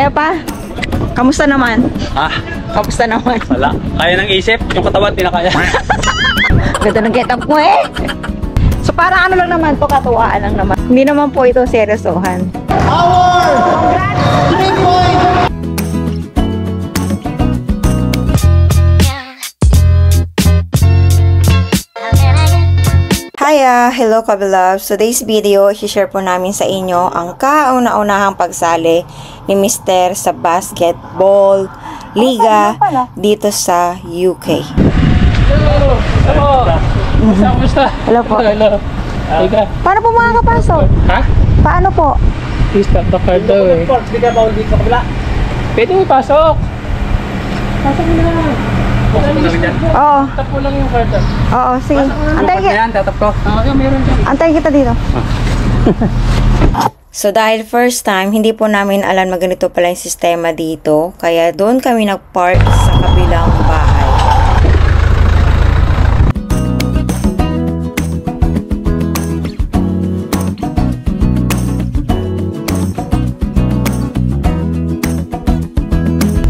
Kaya pa? Kamusta naman? Kamusta naman? Wala. Kaya nang isip, yung katawan, tinakaya. Ganda ng get up mo eh. So parang ano lang naman to, katuwaan lang naman. Hindi naman po ito seryosohan. Congrats! 3 points! Hiya! Hello Kabilabs! Today's video, i-share po namin sa inyo ang kauna-unahang pagsali ni Mr. sa basketball liga dito sa UK. Hello! Hello po. Hello. Paano po makakapasok? Ha? Paano po? Please stop the car daw eh. Pwede mo pasok. Pasok mo na. Oo. Tap mo lang yung car daw. Oo, sige. Antayin kita. Tatap ko. Meron dyan. Antayin kita dito. So dahil first time, hindi po namin alam na ganito pala yung sistema dito. Kaya doon kami nag-park sa kabilang bahay.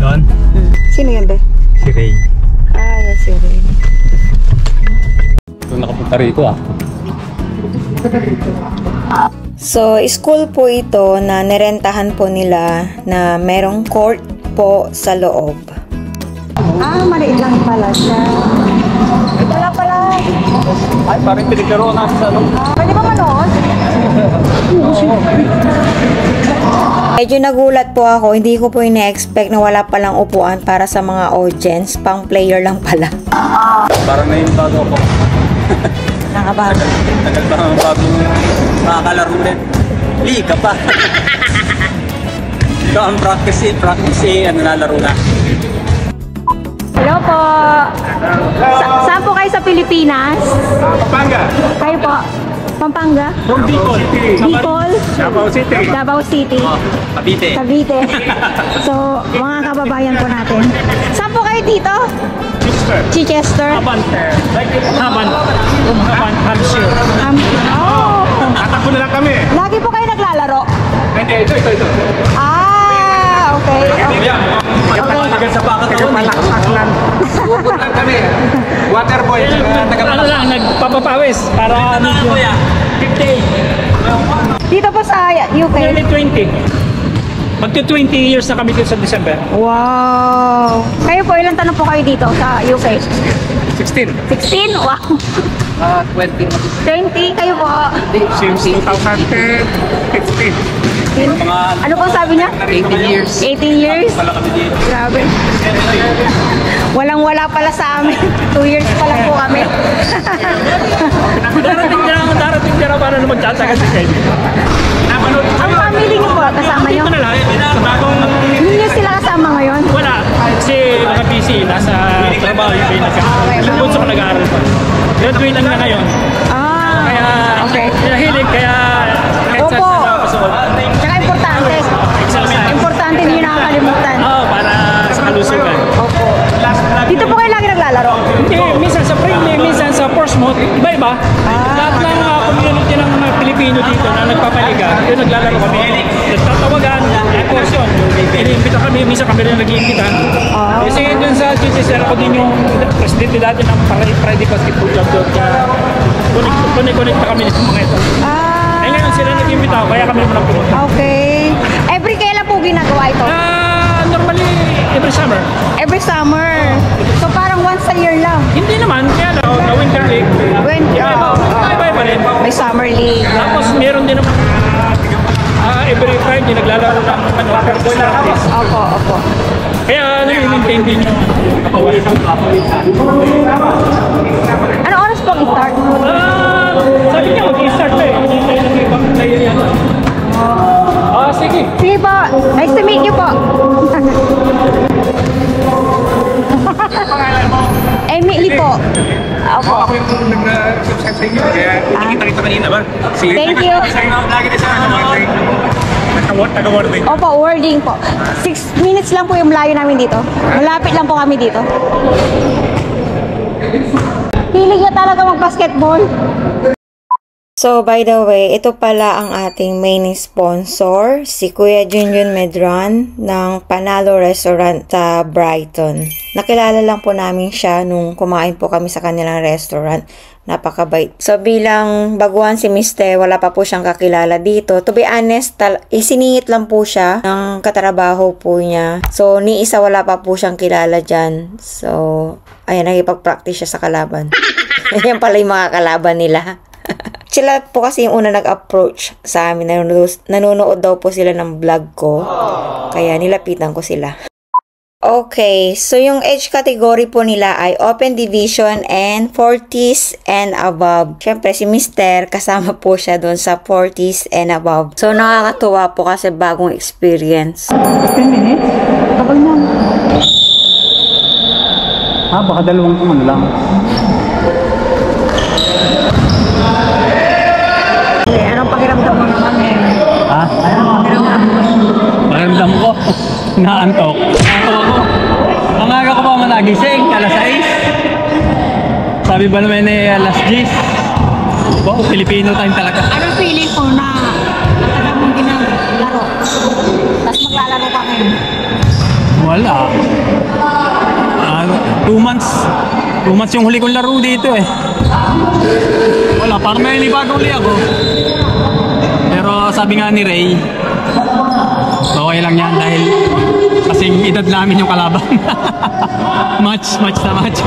Doon? Sino yan be? Si Ray. Yes, si Ray. Kung nakapunta rito So, school po ito na nirentahan po nila na merong court po sa loob. Maliit lang pala siya. Wala pala. Ay, parang pinagkaroon ako sa loob. Pwede ba manood? Medyo nagulat po ako. Hindi ko po ina-expect na wala palang upuan para sa mga audience. Pang player lang pala. Parang naimbado ako. Nakabago. Tagal pa ang bagong makakalaro ulit. Liga pa. Ito ang practice, nalalaro na. Hello po. Saan po kayo sa Pilipinas? Pampanga. Kayo po? Pampanga? From Bicol. Bicol? Davao City. Davao City. Cavite. Cavite. So, mga kababayan po natin. Saan po kayo dito? Chichester. Haban. Haban. From Haban, Hampshire. Tatakbo na lang kami. Lagi po kayo naglalaro? Hindi, ito. Okay. Tagal sa baka taon. Malaksak Pupunta kami. Waterboy. Ano lang, nagpapapawis para medyo 50. Dito po sa UK? Nearly 20. Magti-20 years na kami dito sa December. Wow! Kayo po, ilang taon po kayo dito sa UK? 16. 16? Wow! 20. 20? Kayo po? Since 2010, 16. Ano po sabi niya? 18 years. 18 years? Grabe. Walang-wala pala sa amin. 2 years pa lang po kami. Darating na para na magtsatsaga si Kaili. Ang family niyo po, kasama niyo? Hindi niyo sila kasama ngayon? Wala. Kasi mga busy. Nasa trabaho yung pinagkakaroon. Yung bunso ko nag-aaral pa. Graduate lang na ngayon. Kaya, okay. Nahilig, kaya headset na nakapasuot. Tsaka importante. Importante hindi nyo nakakalimutan. Oo, para sa kalusugan. Opo. Dito po kayo lagi naglalaro? Hindi, minsan sa Pringles, minsan sa Portsmouth, iba-iba. Lahat ng community ng mga Pilipino dito na nagpapaliga, yung naglalaro kami. Nagtatawagan, tapos yun. Iniimbita kami, minsan kami rin nag-iimbita. Kasi dun sa GCSR, ako din yung presidente dati ng Friday Basketball Club doon. Connect na kami sa mga ito. Eh ngayon sila nag-imbita ako, kaya kami naman ang pumunta. Okay. Every kailan po ginagawa ito? Normally, every summer. Every summer. So parang once a year lang? Hindi naman, kaya na Winter League. Iba-iba rin. May summer league. Tapos meron din naman every Friday naglalaro ng practice. Opo. Kaya nai-maintain din yung kapawalan. Ano oras po i-start? Sabi niya, mag-i-start na eh. Hindi tayo nag-ibang player yan. Sige. Sige po. Nice to meet you po. Pangalan mo? Emily po. Opo. Ako yung nag-subscribe sa inyo. Kaya nakikita kanina ba? Thank you. Lagi din sa taga-wording. Opo, wording po. 6 minutes lang po yung layo namin dito. Malapit lang po kami dito. Hilig niya talaga mag-basketball. So, by the way, ito pala ang ating main sponsor, si Kuya Junjun Medran ng Panalo Restaurant sa Brighton. Nakilala lang po namin siya nung kumain po kami sa kanilang restaurant. Napakabait. So, bilang baguhan si Mr., wala pa po siyang kakilala dito. To be honest, isiningit lang po siya ng katrabaho po niya. So, ni isa wala pa po siyang kilala dyan. So, ayan, nagipag-practice siya sa kalaban. Ayan pala yung mga kalaban nila. Sila po kasi yung una nag-approach sa amin. Nanonood daw po sila ng vlog ko. Kaya nilapitan ko sila. Okay, so yung age category po nila ay Open Division and 40s and above. Siyempre si Mr. kasama po siya doon sa 40s and above. So nakakatuwa po kasi bagong experience. 10 minutes? Tagal na. Baka dalawang ano lang. Anong pakiramdam mo naman eh? Ha? Pakiramdam ko. Naantok. Naantok ako. Ang aga ko pa managising, alas 6. Sabi ba naman alas 10? Wow, Filipino time talaga. Anong feeling mo na matagal mong ginalaro? Tapos maglalaro ka ngayon? Wala. 2 months. 2 months yung huli kong laro dito eh. Wala, parang may nibagong li ako. Pero sabi nga ni Ray, okay lang yan dahil kasing edad namin yung kalaban. match na match.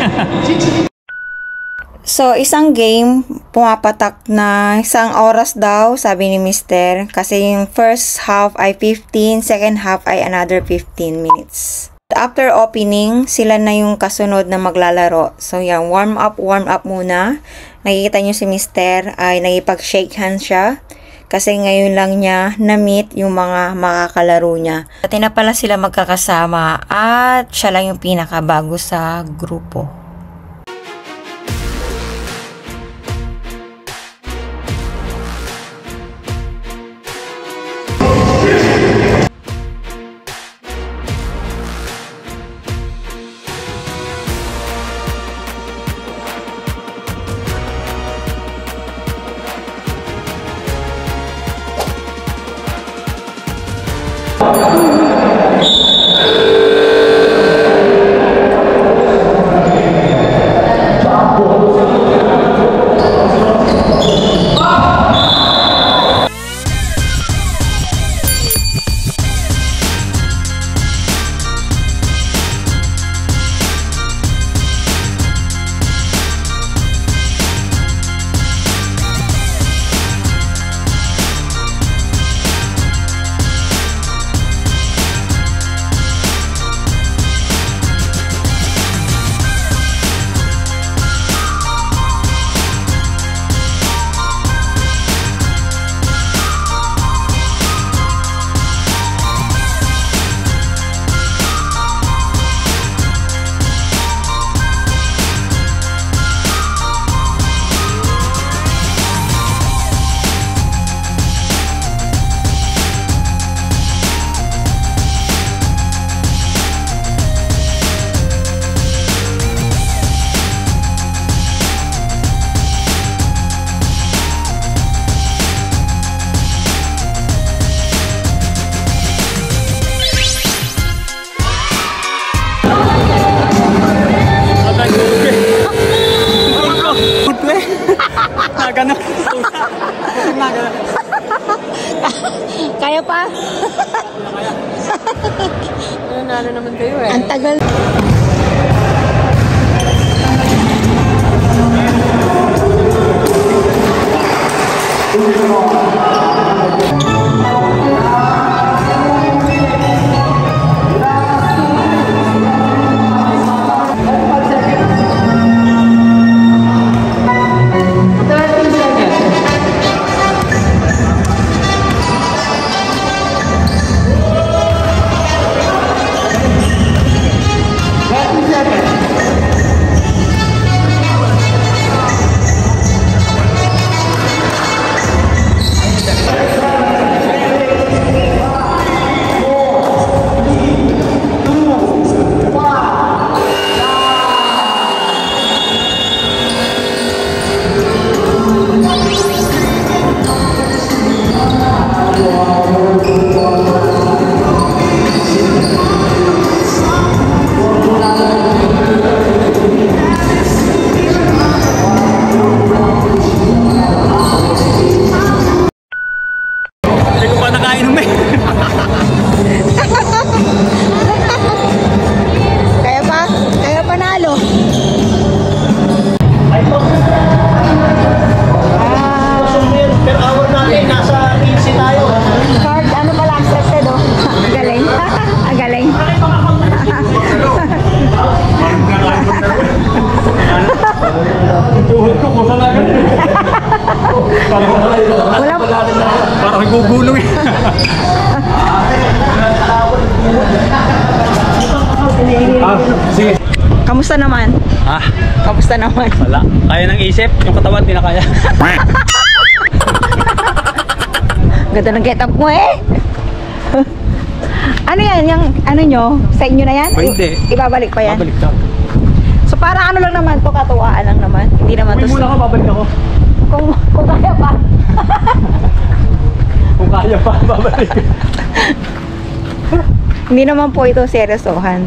So, isang game, pumapatak na 1 oras daw, sabi ni Mr. Kasi yung first half ay 15, second half ay another 15 minutes. After opening, sila na yung kasunod na maglalaro. So, yan, warm up muna. Nakikita nyo si Mr. ay nagipag-shake hands siya. Kasi ngayon lang niya na-meet yung mga makakalaro niya. Dati na pala sila magkakasama at siya lang yung pinakabago sa grupo. Kaya pa? Ano naman kayo eh. Ang tagal. Wala. Parang gugulong eh. Sige. Kamusta naman? Ah, Kamusta naman? wala. Kaya ng isip, yung katawan hindi na kaya. Ganda ng get up mo eh. Ano yan? Yung ano nyo? Sa inyo na yan? Hindi. Ibabalik pa yan? Babalik ka. So parang ano lang naman to, katuwaan lang naman. Hindi naman to. Uwi muna ka, babalik ako. Kung kaya pa. Kung kaya pa, babalik. Hindi naman po ito seryosohan.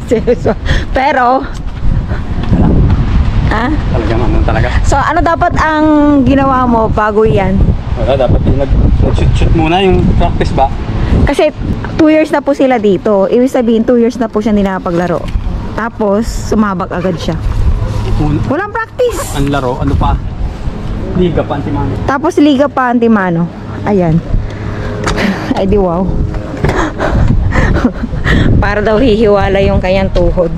Seryoso. Pero, Talagang ano talaga. so ano dapat ang ginawa mo bago yan? Wala, dapat yung nag-shoot muna yung practice ba? Kasi 2 years na po sila dito. Ibig sabihin 2 years na po siya hindi nakapaglaro. Tapos, sumabak agad siya. Walang practice. Ang laro, ano pa? Liga pa, antimano. Tapos, liga pa antimano. Ayan. Ay di wow. Para daw hihiwala yung kanyang tuhod.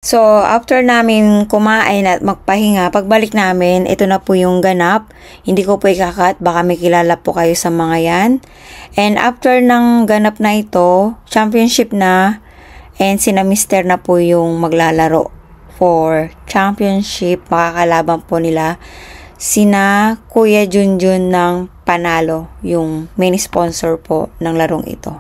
So, after namin kumain at magpahinga, pagbalik namin, ito na po yung ganap. Hindi ko po ikakat, baka may kilala po kayo sa mga yan. And after ng ganap na ito, championship na, and sina mister na po yung maglalaro for championship. Makakalaban po nila sina Kuya Junjun ng Panalo, yung main sponsor po ng larong ito.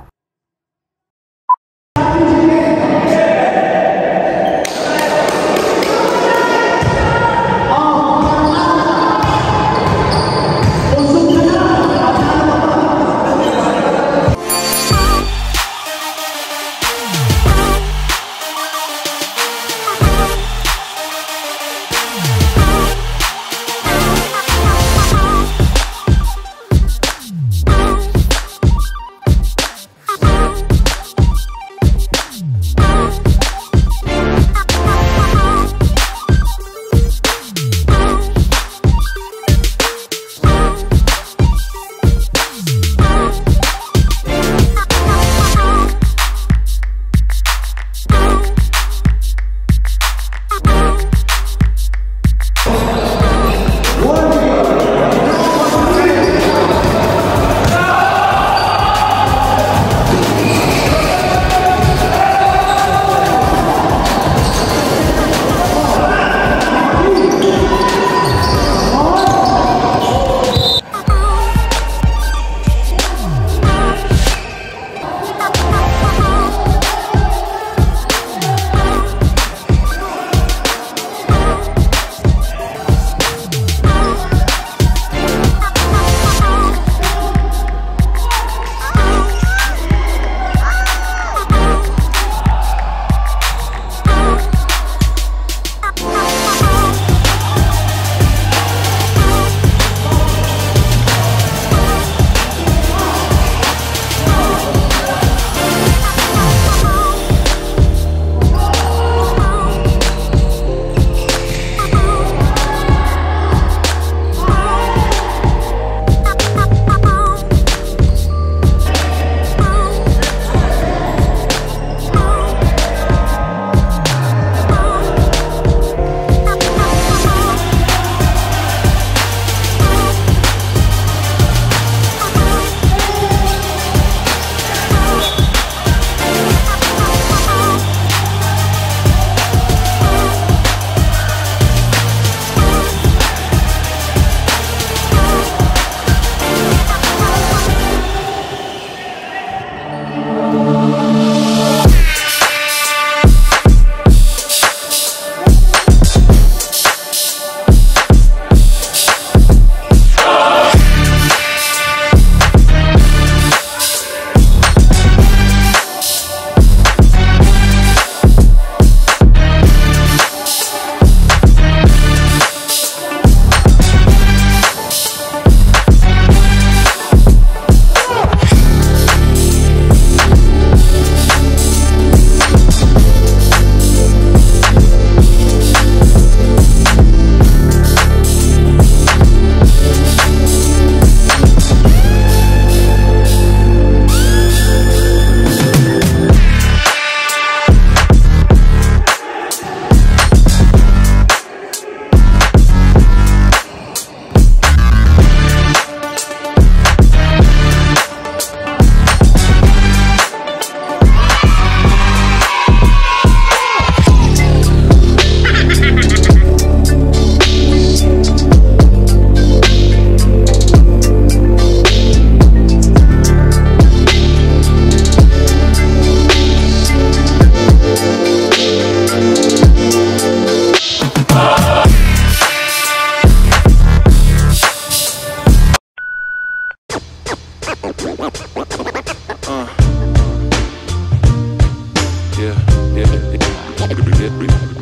it.